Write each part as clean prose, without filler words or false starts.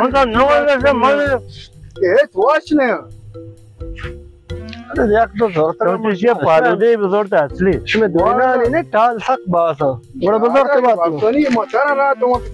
Maka nawa se mal. Точно. अरे यार तो जरूरत है मुझे पादे बुजुर्ग असली इसमें दुनिया ने टाल हक बात है बड़ा बुजुर्ग की बात तो नहीं मचाना ना तो मत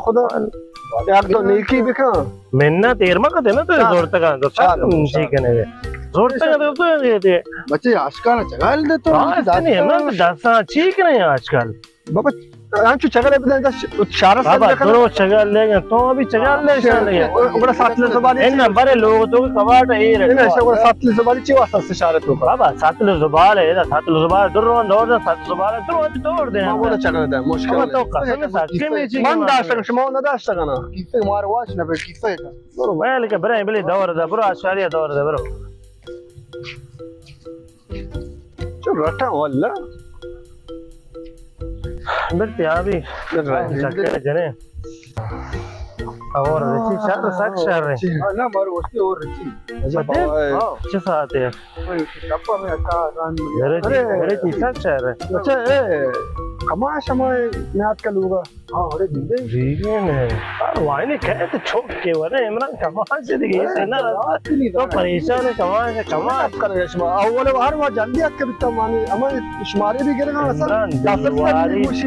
खुदा यार तो नेकी दिखा मैंने तेर में कहते ना तो जरूरत का तो ठीक है ना जरूरत का तो ये बच्चे आजकल जगाल दे तो नहीं है ना दासा ठीक नहीं आजकल बाबा आंचू चगले बदन शारा से बाबा दोनों चगल लेंगे तो अभी चगल ले शाले बड़ा सातले ज़बानी इन बड़े लोग तो कवाट है रे इन ऐसे बड़ा सातले ज़बानी ची वास्ता से शारे तो बाबा सातले ज़बान है सातले ज़बान दो सातले ज़बान तोड़ दे वो तो चगले दे मुश्किल तो कसम साके में जी मन दाश्त शमो न दाश्त ना किसे मार वाच ना पे किसे का बरो मैं लेके बरे बले दौर दा बरो आशारिया दौर दा बरो जो रटा वल्ला बरते अभी चक्कर जने और रची शार साक शार रे ना मार वस्ती और रची अच्छा साथ है कप्पा में अच्छा रान अरे साक शार है अच्छा ए कमा समय नात का लूगा हां अरे जीने ने वाई ने कहे तो छोड़ के वरे इमरान कमाल से दिखे है ना तो परेशान है कमाल से कमाल कर यशमा अव्वल बार वो जल्दी आके बिता मानी हमें शुमारे भी गिरेगा सर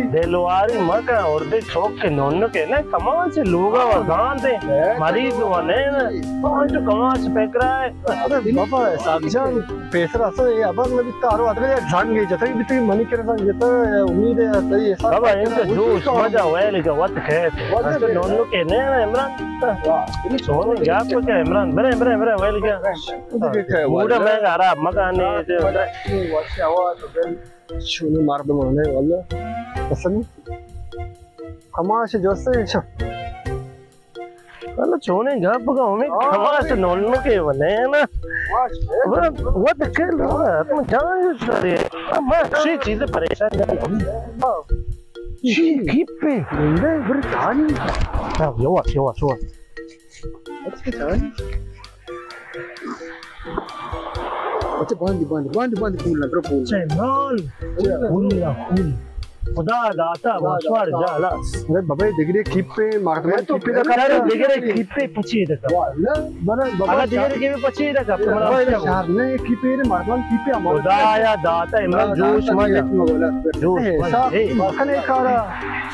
दिलवारी मका और दे छोक के नोन के ना कमाल से लोगा और गान दे मरीज वाले ना तो कमाल से फेंक रहा है अरे बाबा साक्षात पैसा से ये अब में बिता और अदरे जान गई जतई बिती मनी करे सा ये तो उम्मीद है सही है बाबा इनका जोश मजा वेल का वत खेत तो नोन के ने इमरान सोने गैप को क्या इमरान बरे बरे बरे वेल क्या पूरा मैं आ रहा मकान ने वाच आवाज तो शूनी मार दो मने वाला कसम कमा से जोसे अल्लाह छोने गैप का हमें कमा से नोन के बने ना वो खेल तुम जान सरे मैं अच्छी चीजें परेशान कर Kippe, ne Britannia. Ja, jo. What's it on? What's it bandi pool na bro pool. Channel. Pool. खुदा दाता वाशवार जाला अरे बाबा डिग्री किप्पे मार्कमे किप्पे का करे डिग्री किप्पे पची दे वाला बना बाबा डिग्री के भी पची दे तुम्हारा शहर ने किप्पे रे मार्कमे किप्पे अमर खुदा या दाता इमरान जोश मत जोश ए मखने खारा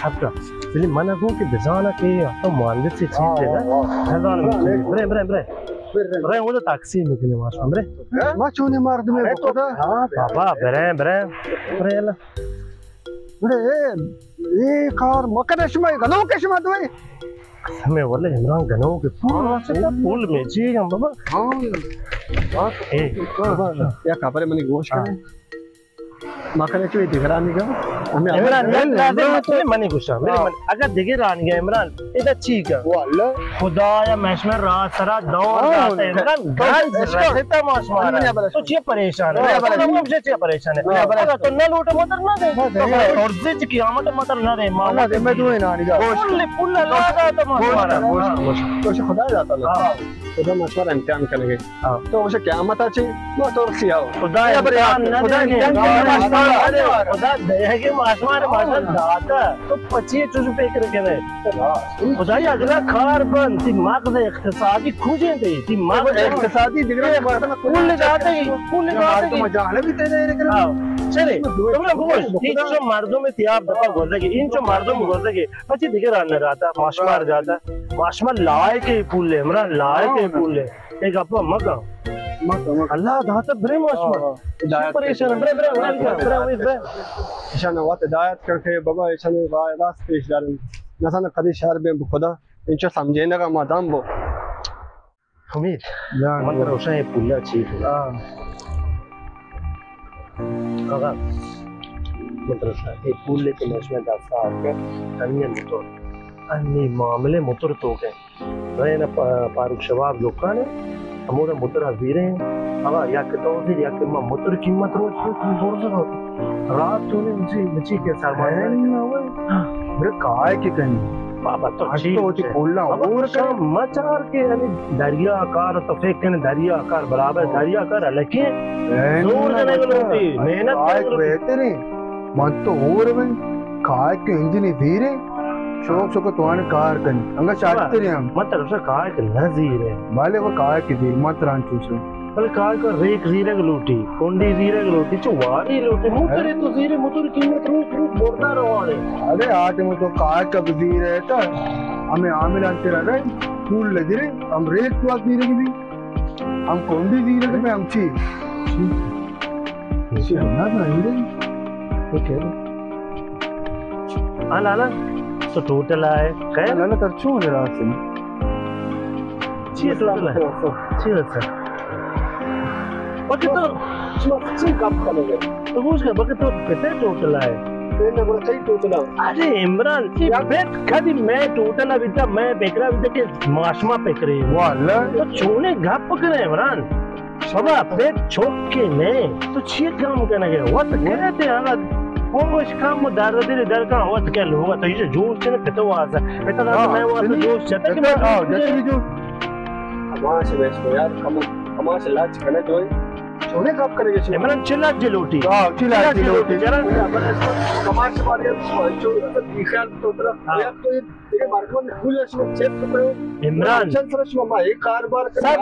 सबका पहले मना को कि बिजाना के तो मानद से चीज है ना हजान बरे वो तो टैक्सी में के मार हमरे मा चोने मार दे मेरे खुदा बाबा बरे ला बड़े ये कार मकने समय गनो के समय तो हमें वाले इमरान गनो के पुल में जी हम बाबा हां ए या खबर मनी गोश करे मकने के दिख रहा नहीं का हमें इमरान मनी गुस्सा मेरे मन अगर दिख रहा नहीं इमरान इधर ठीक है वाला खुदा या मैच में रात सरा दौड़ जाता है इमरान गाइस इसका रहता मौस मारा तो ये परेशान है मुझे ये परेशान है अगर तो न लूट मत ना दे और जित कियामत मत ना दे माना दे मैं तुम्हें ना नहीं जा पुल लगा तो मौस मारा तो खुदा जाता ना खुदा मशवरा इम्तिहान करेंगे तो उसे क़यामत आछी नो तो रखियो खुदा या खुदा इम्तिहान खुदा देगे मासमार मासर दाता तो 25 रुपए करके दे खुदा या अगला खार बन दिमाग दे इक्तिसादी खोजे दे दिमाग इक्तिसादी डिग्री पुल लगाते तो मजाले भी तेरे चले तुम लोग बोल तीन जो मर्दों में तियाब दफा गुजरेगी इन जो मर्दों में गुजरेगी पची दिखे रहने रहता माशमार जाता माशमार लाए के पुल ले हमरा लाए के पुल ले एक अपा मगा अल्लाह दाता बरे माशमार परेशान बरे ईशान वात हिदायत करके बाबा ईशान रास पेश डालन नसन कदी शहर में खुदा इंचो समझेने का मादाम वो उम्मीद मतलब रोशन पुल्ला ठीक है काका मतलब एक पुल लेके मैच में दासा आके अन्य मोटर अन्य मामले मोटर तो के रहे ना पारुक शबाब लोकाने हमारे मोटर हजीरे हैं अब या के तो से या के मोटर कीमत रोज जोर से होती रात तो ने मुझे के सरमाया नहीं हुआ मेरे काय के कहीं बाबा तो ठीक है बोलना और का मचार के यानी दरिया आकार तो फेंक के दरिया आकार बराबर दरिया आकार लेकिन जोर देने को होती मेहनत काय बेहतर है मन तो और में काय के इंजन धीरे शौक शौक तो आने कार कनी अंगा चाहते रहे हम मत रहा कहा कि नजीर है बाले वो कार की देर मत रान चूसो बल कहा को रेक जीरे गलूटी कोंडी जीरे गलूटी चुवारी लोटे मुंह करे तो जीरे मुतुर कीमत रूप रूप बोलता रवाने अरे आज में तो कार का वजीर है तो हमें आमिल अंते रहे फूल लगे रे हम रेक तो जीरे की भी हम कोंडी जीरे के में हम छी ना नहीं रे तो कह आला तो टोटल आए कह लाला कर चूं रे रात से चीज लाला चीज सर बाकी तो ची काम करेंगे तो उसका बाकी तो कितने टोटल आए मैंने बोला सही टोटल अरे इमरान सी बेट कभी मैं टोटल अभी तक मैं पेकरा अभी तक के माशमा पेकरे वाला तो छोने घाप पकड़े इमरान सबा पेट छोक के ने तो छीट काम करने के वो तो कहते हैं अगर वो इस काम में दर का वक्त क्या होगा तो ये जोश से कितना वाज है इतना मैं वो तो जोश चाहता कि मैं आओ जैसे भी जो वहां से वैसे यार कमा से लाच करने जो छोने काम करेंगे इमरान चिल्ला जिलोटी आओ चिल्ला चिल्ला जरा कमा से बारे जो ख्याल तो तरह या तो ये मार्केट में फुल इसमें चेक करो इमरान चल सर इसमें मैं एक कारोबार साहब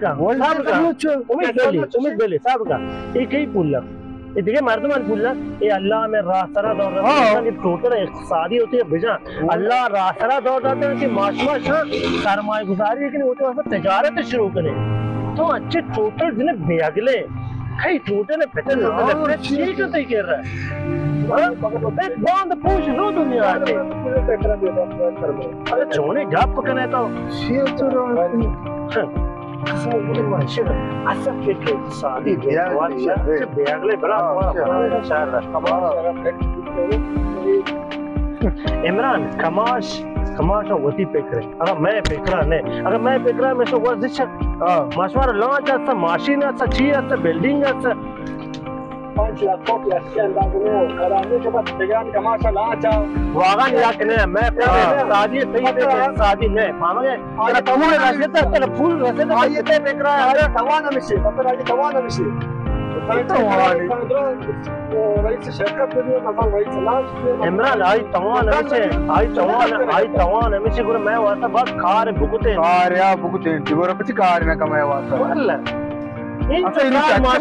का उम्मीद बेले साहब का एक ही पुल्ला इतने मर्दमान पुल्ला ये अल्लाह में रासरा दौर रहा है कि टोटल इक्तिसादी होती है भेजा अल्लाह रासरा दौर जाता है कि माशमा सरमाया गुजारी लेकिन वो तो ऐसा तजारत शुरू करें तो अच्छे टोटल जिन्हें बेअगले कई टोटल पेटल होते हैं ठीक है कह रहा है एक बांध पूछ लो दुनिया के अरे छोने गप पकने तो अच्छा फिक्र शादी बेअगले बड़ा इमरान कमाश वती पेकरे अगर मैं पेकरा ने अगर मैं पेकरा में तो वर्जिश माशवार लॉन्च है मशीन है चीज है बिल्डिंग है 5 लाख को प्लस अंदाज में कराने के बाद बेगान कमाशा ला चाओ वागन याकने मैं शादी सही पे शादी नहीं मानोगे अरे तमोने रसते तेरे फूल रसते ये ते पेकरा अरे तवाना में से पता नहीं तवाना में से रईस शरकत में मसाल रईस लास्ट इमरान आई तवान में से गुरु मैं वाता बस कार भुगते कार या भुगते गुरु पची कार ना कमाया वाता अल्लाह इन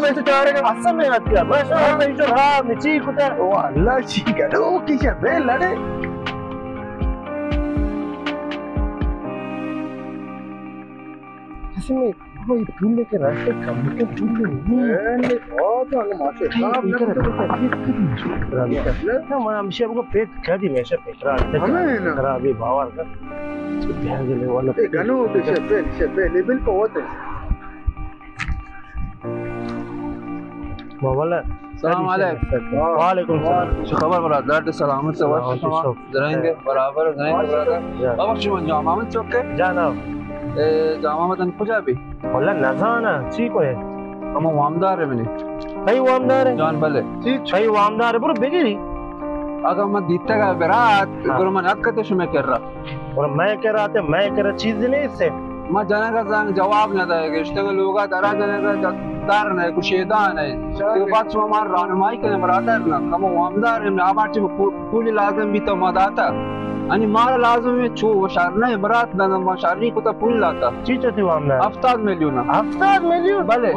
में से चारे का असम में आती है बस मैं जो हां नीचे कुता ओ अल्लाह ठीक है ओ किसे बे लड़े इसमें कोई फूल लेके रास्ते कम के फूल नहीं बहुत आगे माशे खराब ना मैं हमेशा आपको पेट क्या दी वैसे पेटरा खराब है बावर का ध्यान देने वाला गनो से पे लेवल को होते वाला सलाम वालेकुम सलाम खबर बरादर सलामत से रहेंगे बराबर रहेंगे अब जो जामा में चौके जाना जामा में कुछ भी वल्ला नजाना ठीक है हम वामदार है मैंने कई वामदार है जान भले कई वामदार है पूरा बेगिरी अगर मैं दीता का बरात गुरु मन हक तो मैं कर रहा और मैं कह रहा था मैं कह रहा चीज नहीं इससे मैं जाने का जवाब नहीं था कि इश्ते लोग दरा जाने का दार नहीं कुछ येदान है तो बात में हमारा रहनुमाई करने मराता है ना हम वामदार है आबाद पूरी लाजम भी तो मदाता आणि मार लाजम में छो वशार नहीं बरात ना मशारी को तो पूरी लाता चीज थी वामदार हफ्ताद मिलियन भले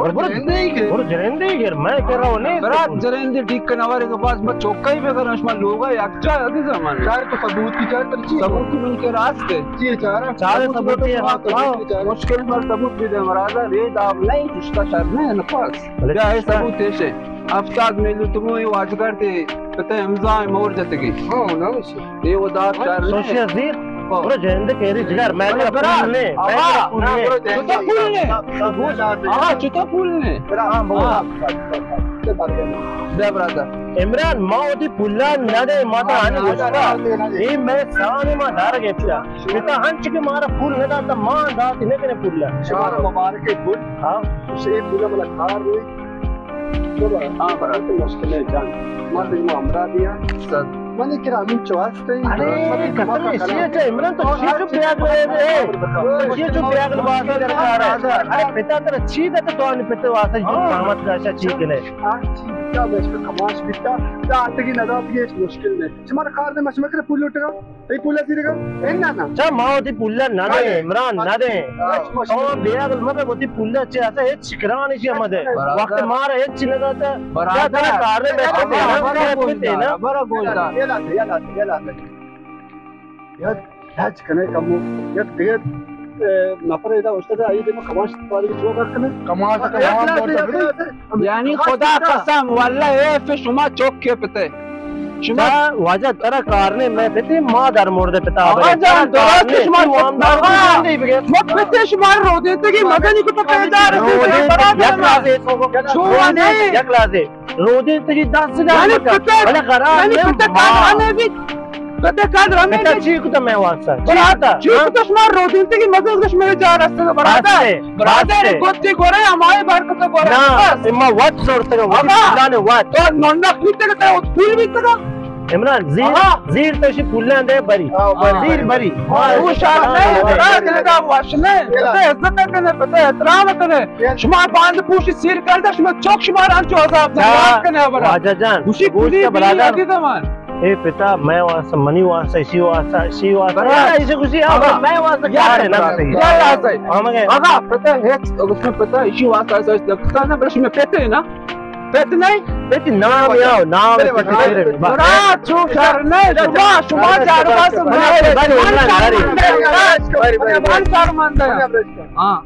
और जरेंदे गिर मैं कह रहा हूं नहीं बरात जरेंदे ठीक के नवारे के पास मैं चौका ही पे करना शमा लोग है अच्छा अभी जमान चार तो सबूत की चार तरची सबूत की मिल के रास्ते जी चार सबूत है मुश्किल पर सबूत भी दे मरादा रे दाब नहीं उसका शर्त नहीं ना पास क्या है सबूत ऐसे हफ्ताद मिलियन तुम ये वाज करते पता है इम्जा मोर जाते की हां ना ये वो दाद चार सोशियल जीर और जरेंदे कह रही जिगर मैं तेरा फूल ले चुता फूल ने हां दे ब्रदर इमरान माओदी पुल्ला नडे माता आने गुस्सा ये मैं साने मा धार के पिता हंच के मारा फूल न दाता मां दात ने करे पुल्ला हमारा मुबारक के फूल हां उसे पूरा मला कार हुई तो हां बरात मुश्किल है जान मां तो हमरा दिया मैंने किरा अमीन चौहान से अरे कतल इसलिए से इमरान तो ये जो ब्याग ले ये जो ब्याग बात कर रहा है अरे पिता तेरा छी दे तो पिता वास्ते जो कामत का अच्छा ठीक है क्या मैं इसका कमाश बिकता क्या आते की नदाब ये मुश्किल नहीं तुम्हारा कार ने मशमे करे पुल उठेगा ये पुल ऐसी रहेगा ए ना ना चा माओ ती पुल्ला ना दे इमरान ना दे ओ बेया गलमा पे पुल्ला चे आता हे शिकरानी ची मध्ये वक्त मार हे चिनगाता क्या तेरा कार ने बैठे ना बरा बोलता ये लाते यार आज कने कमो यार देर नफर इधर उससे आई देखो कमाश वाली जो करते कमाश यानी खुदा कसम वल्ला ए फिर शुमा चौक के पते शुमा वाजा तेरा कार ने मैं पते मां दर मोड़ दे पता जान दो शुमा मुआमदार मत पते शुमा रो देते कि मदनी को तो पैदा रो देते कि 10,000 वाला खराब भी पता काद रमे बेटा चीकू तो मैं वासा बरादा चीकू तो शुमार रो देते कि मदद कुछ मेरे जा रास्ते का बरादा गोती गोरे हमारे बरकत गोरे ना इम्मा वाट सोरते का लाने वाट तो नन्ना खीते का फूल भी तका इमरान जीर तो शी पुल्ला दे बरी जीर बरी वो शान नहीं बरादा लगा वाशने पता इज्जत करने पता एहतराम करने शुमार बांध पूछ सिर कर दे शुमार चौक शुमार अंचो आजाब करने बरा आजा जान खुशी खुशी का बरादा तमान ए पिता मैं वासा मनी वासा शी वासा ऐसे खुशी मैं वासा क्या है ना क्या वासा हम गए आगा पता है उसमें पता शी वासा ऐसा लगता ना ब्रश में पेट है ना पेट नहीं पेट नाम याओ नाम बड़ा चुप कर नहीं शुमा चार पास हां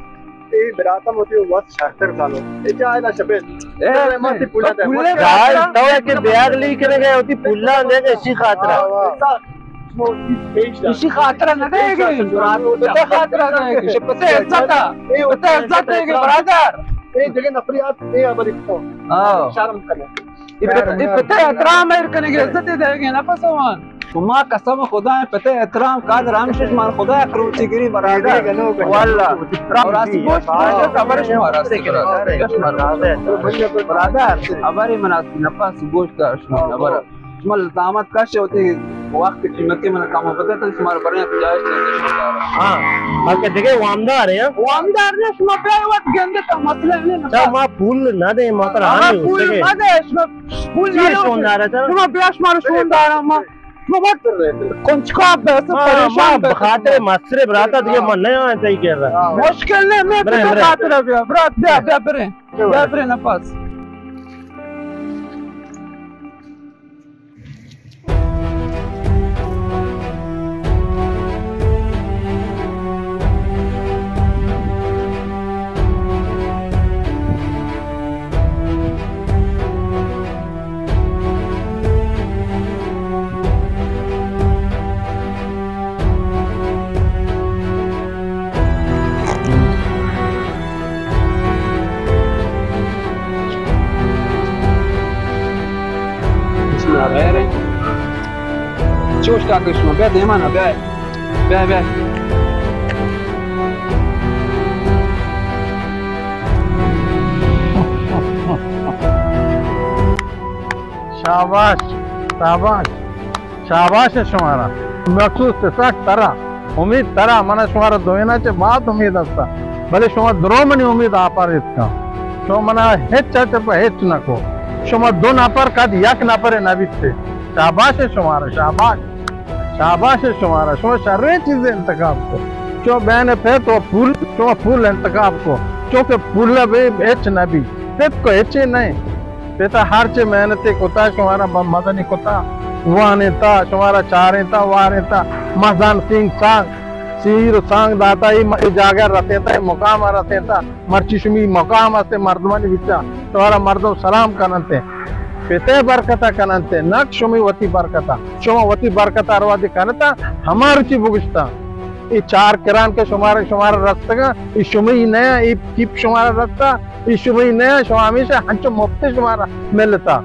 ए बराता मोती वक्त शास्त्र सालो ए जाए ना शबे ए मत पुल्ला दे गाल तो के बैग ली करे गए होती पुल्ला दे के इसी खातिर इसी खातिर न देगे पता खातिर देगे पता इज्जत है ब्रदर ए जगह नफरियात ए अबरी को हां शर्म करने ये पता एहतराम करने की इज्जत देंगे ना पसवान तुमा कसम खुदा है पता एहतराम कादर रामशेष मान खुदा करूं चिगरी बराबर वल्ला और आसिबोश खबर शुमार बराबर अबरी मनास नफस गोश का शुमार अबर मल दामत का होती वक्त की मक्के में काम होता है तुम्हारे बड़े जायज नहीं हां बाकी देखे वामदार है वामदार ने शुमा पे वक्त गंदे का मसला नहीं चा मां फूल ना दे मात्र हां फूल ना दे फूल ये सोनदार है शुमा ब्याश मार सोनदार मां मत कुछ का बस परेशान बखाते मसरे बराता दिए मन नहीं आते ही कह रहा मुश्किल नहीं मैं तो खातिर ब्रात बे नफस Чего ж так ишмо? Бе демана, бе. शाबाश शाबाश शाबाश है शुमारा मखसूस तसा तरा उम्मीद तरा मना शुमारा दोयनाचे बात उम्मीद असता भले शुमा द्रोमनी उम्मीद आपार इसका शो मना हेच हेच नको शुमा दो नापर काद यक नापरे नबिते शाबाश है शुमारा शाबाश है शुमारा शुमा शर्रे चीजें इंतखाब को जो बहन पे तो फूल इंतखाब को जो के फूल बे हेच नबी तेत को हेचे नहीं तेता हर चे मेहनते कोता शुमारा मदनी कोता वानेता शुमारा चारेता वारेता मजान सिंह सांग सीर सांग दाता ही जागर रतेता ही मुकाम रतेता मर्ची शुमी मुकाम आते मर्दमानी विचा तुम्हारा मर्दों सलाम करनते पेते बरकता करनते नक शुमी वती बरकता शुमा वती बरकता अरवादी करता हमारे ची बुगश्ता ये चार किरान के शुमारा रस्ता का ये शुमी नया ये कीप शुमारा रस्ता ये शुमी नया शुमामी से हंचो मुफ्त शुमारा मिलता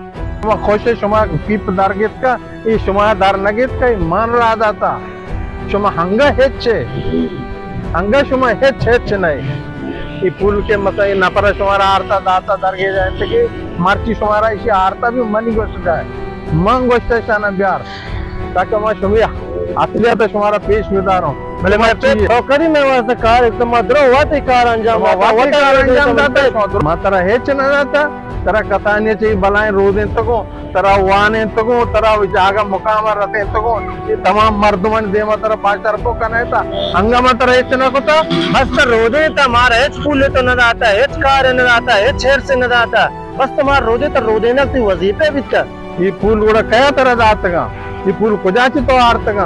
शुमा खोशे शुमा कीप दारगित का ये शुमा दार नगित का ये मान रहा दाता शुमा हंगा शुमा हेच नहीं ये पुल के मतलब ये नपरा शुमारा आरता दाता दारगे जाए कि मार्ची शुमारा इसी आरता भी मनी गोश्त जाए मंग गोश्त शाना ब्यार ताकि मैं शुमिया असलियत शुमारा पेश विदार हूँ भले मैं ठोकरी में वास्ते कार एकदम मदरो वाते कार अंजाम दाता मातरा हेच न जाता तरा कथाने चाहिए बलाएं रोदें तको तरा वाने तको तरा जागा मुकाम रहते तको ये तमाम मर्दमन देमा तरा बाजार को कने था हंगामा तरा इतना को था बस तो रोदे तुम्हारा हेच फूले तो न आता हेच कार न आता हेच छेर से न आता बस तुम्हारा रोदे तो रोदे न ती वजीफे बिता ये फूल కూడా कया तरह दातगा ये फूल कुजाची तो आर्तगा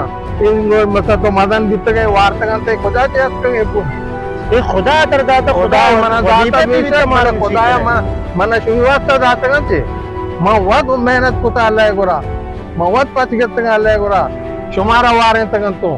इन मसा तो मदन बितगे वार्तगा ते कुजाची आर्तगा ये फूल ये खुदा तरदा तो खुदा मना दाता बेशे मारा खुदाया मना शुरुवात दातगा चे मा वद मेहनत कुता अल्लाह गुरा मा वद पचगतगा अल्लाह गुरा शुमारा वारे तगंतो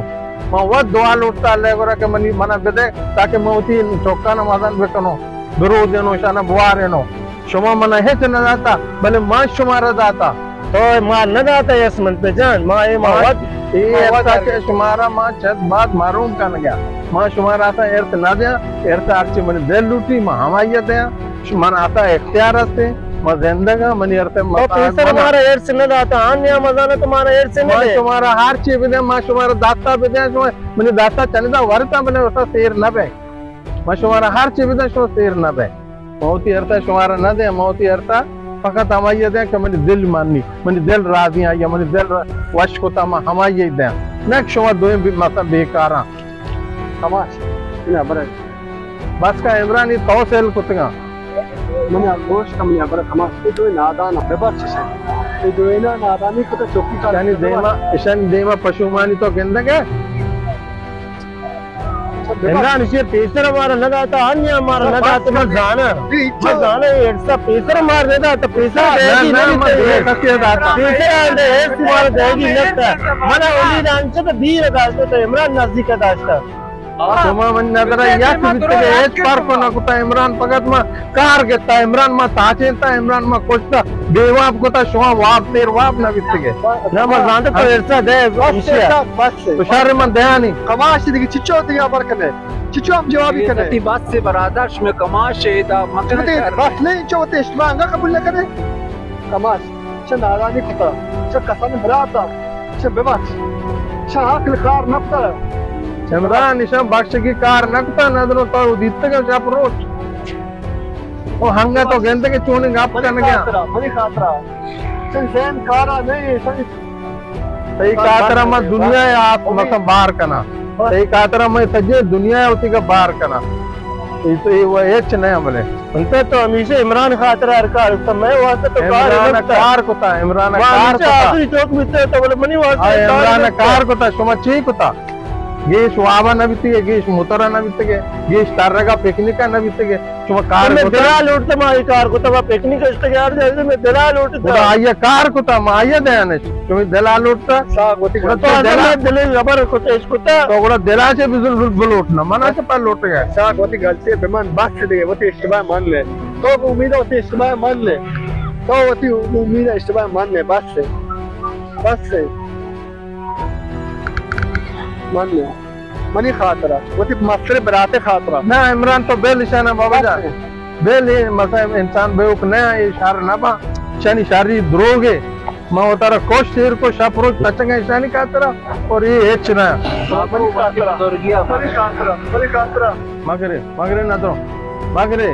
मा वद दुआ लुटता अल्लाह गुरा के मनी मना बेदे ताकि मोती चौकाना मदन बेकनो दुरू देनो शाना बुआरेनो शुमा मना हेच न दाता भले मा शुमारा दाता तो मां न दाता यस मन पे जान मां ये मावत ये ऐसा के शुमारा मां छत बात मारूम का न गया मां शुमारा था एर्थ ना दिया एर्थ आर्ची मने दिल लूटी मां हमायत दिया शुमारा आता इख्तियार से मां जिंदगा मने अर्थ तो पैसा हमारा एयर से न दाता अन्य मजाना तुम्हारा एयर से मां न शुमारा हर चीज बिदे मां शुमारा दाता बिदे मने दाता चलदा वरता मने वसा शेर न बे मां शुमारा हर चीज बिदे शो शेर न बे मौती अर्थ शुमारा न दे मौती अर्थ फकत हमायत है कि मने दिल माननी मने दिल राजी है या मने दिल वश को तमा हमायत दे न शुमा दो मसा बेकारा खमास ina bara बस का Imran तौसेल कुतगा mana gosh kam ya bara khamas to nadana bebar chise to doina nadani ko to chokki ka यानी देमा ईशान देमा पशुमानी तो गेंदगे इमरान इसे पैसा हमारा न दाता अन्य हमारा न दाता मैं जाना ऐसा पैसा मार देता तो पैसा देगी नहीं पैसा दे तुम्हारा देगी लगता मना उम्मीद आंचे तो धीरे दास्ता तो इमरान नजदीक दास्ता तुम मन नजर या किसके एज पार को ना कुता इमरान पगत में कार गेता इमरान में ताचेता इमरान में कोचता बेवाप को ता शुआ वाप तेर वाप ना बितगे ना मैं जानता तो ऐसा दे बस तो शर में दयानी kamash digi chicho diga bar kane chicho am jawabi kane ती बात से बरादर्श में कमाश है दा मकने Chote bas ne chote isma anga kabul na kane kamash shan nadani kuta shan kasan brata shan bebat shan akl khar nafta Imran Ishan बख्श की car नकता नजरों तो दित्ते के चाप रोट ओ हंगा तो गेंदे के चोने गाप करने गया mani khatra shan zain kara nahi shan सही कातरा में दुनिया है आप मतलब बाहर करना सही कातरा में सजे दुनिया है उसी का बाहर करना ये तो ये वो एच नहीं हमले उनका तो हमेशा इमरान खातर अरकार तो मैं वहां से तो इमरान कार को था इमरान कार को था आखिरी चौक में तो बोले मनी वहां से इमरान कार को था शुमा ची को था गेश वावा न बितगे गेश मुतरा न बितगे गेश तारगा पिकनिक न बितगे शुमा कार मैं को दिला लूटता माई कार को तो पिकनिक करते यार जैसे मैं दिला लूटता आया कार को था माया दयाने तुम्हें दिला लूटता sa goti तो दिला दिले जबर को तो इसको तो गुड़ा दिला से बिजुल लूटना मना से पर लूट गया sa goti galti beman bas se dige goti ishtiba man le to umeed है goti ishtiba man le to goti umeed है ishtiba man le bas se man le mani khatra goti masre barate khatra ना इमरान तो bell Ishana बाबा जा bell ये मतलब इंसान बेवक नया ये इशारा ना बा शनि शारी द्रोगे मैं उतारा कोश शेर को शापरो तचंगा इशानी का तरह और ये एच ना mani khatra मगरे ना तो Magare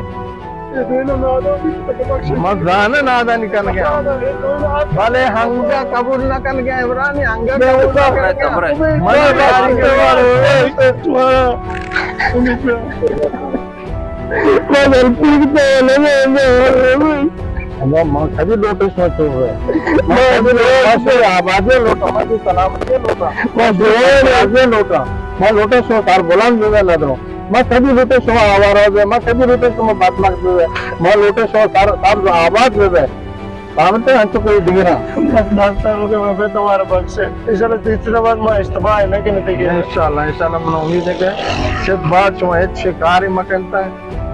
ye doina nada bi मजाना नादा निकल गया भले हंगा कबूल ना कर गया इमरान हंगा सभी लोटे सोच रहे आबादे लोटा मैं सलामती लोटा मैं लोटा मैं लोटे सो तार बुलंद ना दो मैं सभी लोटे सो आवाज है मैं सभी लोटे सो बात लगती है मैं लोटे सो तार तार आवाज है सामने अंत कोई दिगरा 10 साल हो गए मैं पे तुम्हारा बख्श है इंशाल्लाह तीसरा बार मैं इस्तेमाल है ना कि नहीं इंशाल्लाह मैं उम्मीद है कि शत बात जो है शिकारी मकनता है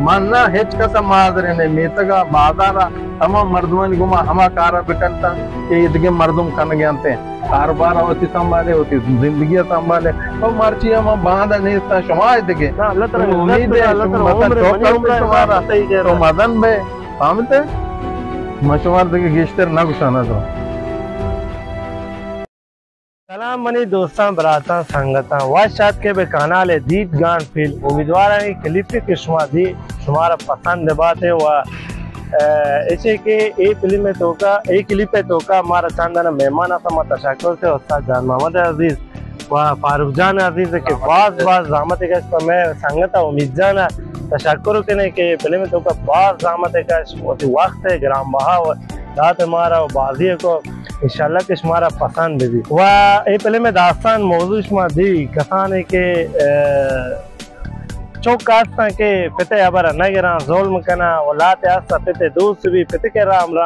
मानना हेच का समादरे ने मेतगा बादारा तमाम मर्दमन गुमा हमा कारा बिकनता ये इदगे मर्दम कन गयांते कारोबार होती संभाले होती जिंदगी संभाले और मर्ची हम बांधा नहीं था समाज दिखे अल्लाह ताला उम्मीद है तुम्हारा तो मदन बे सामते मशवार दिखे गिश्तर ना गुसाना तो सलाम मनी दोस्तां बरातां संगतां वाशात के बेकाना ले दीप गान फिल उम्मीदवार है क्लिप के शुमा दी शुमारा पसंद बात है व ऐसे के ए फिल्म में तो का एक क्लिप है तो का हमारा चांदाना मेहमान समा तशक्कुर से उस्ताद जान मोहम्मद अजीज व फारूक जान अजीज के बास जहमत का मैं संगत उम्मीद जाना तशक्कुर करने के फिल्म तो का बास जहमत का वक्त है ग्राम बहा रात हमारा बाजी को इंशाल्लाह कि हमारा पसंद भी व ए फिल्म में दास्तान मौजूद में दी कसाने के चौक कास्ता के पिते अबर नगरा जोल्म कना वलाते आस्ता पिते दोस्त भी पिते के राम रा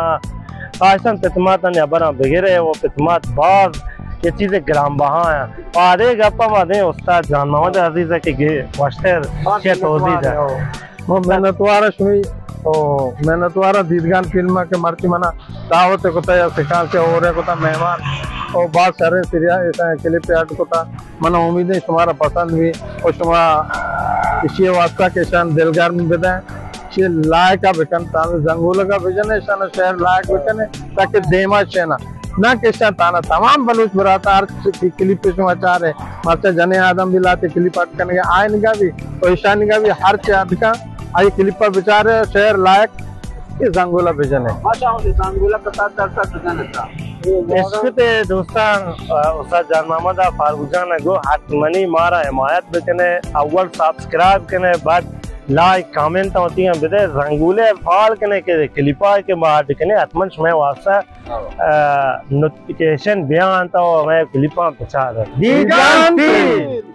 काशन पितमात ने अबर बगैरे वो पितमात बाज ये चीजें ग्राम बहा है पादे गप्पा मादे उस्ताद जान मोहम्मद अजीज के वास्टर के तोजीज है वो मेहनतवारा शुई तो मेहनतवारा दीदगान फिल्म के मर्ची मना दावत को या सिखान से हो रहे को था मेहमान और बात सारे सीरिया ऐसा क्लिप याद को था मना उम्मीद है तुम्हारा पसंद भी और तुम्हारा इसी वास्ता के शान दिलगार में बताएं ये लायक का बेकन तामे जंगूल का विजन है शान शहर लायक बेकन है ताकि देमा शेना ना के शान ताना तमाम बलूच बराता हर क्लिप पे समाचार है मारते जने आदम भी लाते क्लिप अटकने के आयन का भी और ईशान का भी हर चाद का आई क्लिप पर विचार है शहर लायक ये जंगूला विजन है माशाअल्लाह जंगूला का साथ विजन है इसके दोस्तान उस्ताद जान मोहम्मद फारूक जान गो हाथमनी मारा हिमायत बकने अव्वल सब्सक्राइब करने बाद लाइक कमेंट होती हैं बिदे रंगूले फाल करने के क्लिपा के बाद कने आत्मन समय वास्ता नोटिफिकेशन बयान तो मैं क्लिपा बचा रहा